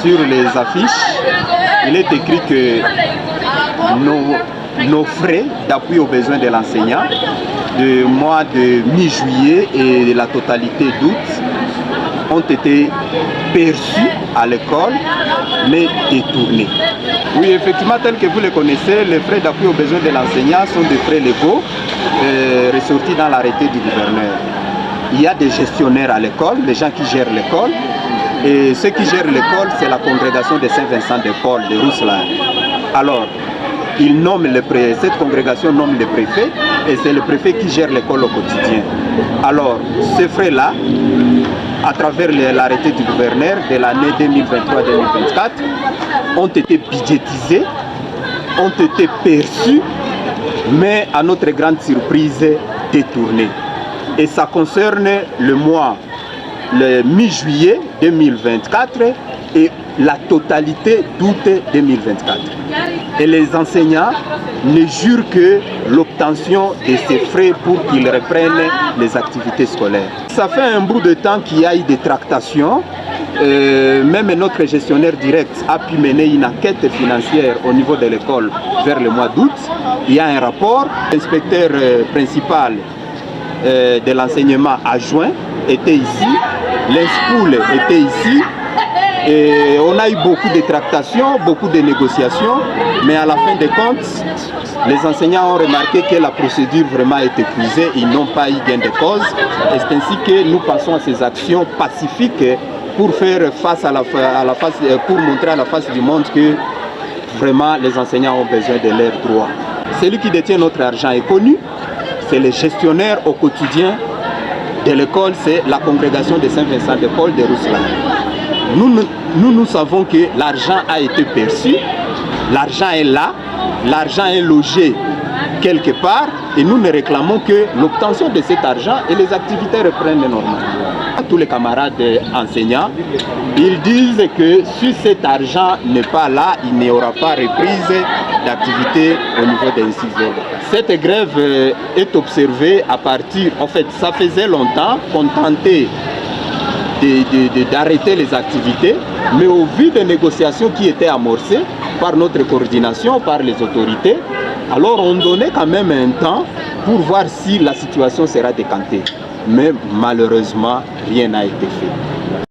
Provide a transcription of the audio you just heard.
sur les affiches, il est écrit que nos frais d'appui aux besoins de l'enseignant du mois de mi-juillet et de la totalité d'août ont été perçus à l'école, mais détournés. Oui, effectivement, tel que vous le connaissez, les frais d'appui aux besoins de l'enseignant sont des frais légaux ressortis dans l'arrêté du gouverneur. Il y a des gestionnaires à l'école, des gens qui gèrent l'école, et ceux qui gèrent l'école, c'est la congrégation de Saint-Vincent de Paul de Rousselin. Alors, cette congrégation nomme le préfet, et c'est le préfet qui gère l'école au quotidien. Alors, ces frais-là, à travers l'arrêté du gouverneur de l'année 2023-2024, ont été budgétisés, ont été perçus, mais à notre grande surprise, détournés. Et ça concerne le mi-juillet 2024 et la totalité d'août 2024. Et les enseignants ne jurent que l'obtention de ces frais pour qu'ils reprennent les activités scolaires. Ça fait un bout de temps qu'il y a eu des tractations. Même notre gestionnaire direct a pu mener une enquête financière au niveau de l'école vers le mois d'août. Il y a un rapport. L'inspecteur principal de l'enseignement adjoint était ici, l'INSPOUL était ici, et on a eu beaucoup de tractations, beaucoup de négociations, mais à la fin des comptes, les enseignants ont remarqué que la procédure vraiment est épuisée, ils n'ont pas eu gain de cause, et c'est ainsi que nous passons à ces actions pacifiques pour faire face pour montrer à la face du monde que vraiment les enseignants ont besoin de leurs droits. Celui qui détient notre argent est connu. C'est le gestionnaire au quotidien de l'école, c'est la congrégation de Saint-Vincent de Paul de Rousselin. Nous savons que l'argent a été perçu, l'argent est là, l'argent est logé quelque part, et nous ne réclamons que l'obtention de cet argent et les activités reprennent normalement. Tous les camarades enseignants, ils disent que si cet argent n'est pas là, il n'y aura pas reprise d'activité au niveau des ciseaux. Cette grève est observée à partir, en fait, ça faisait longtemps qu'on tentait d'arrêter les activités, mais au vu des négociations qui étaient amorcées par notre coordination, par les autorités, alors on donnait quand même un temps pour voir si la situation sera décantée. Mais malheureusement, rien n'a été fait.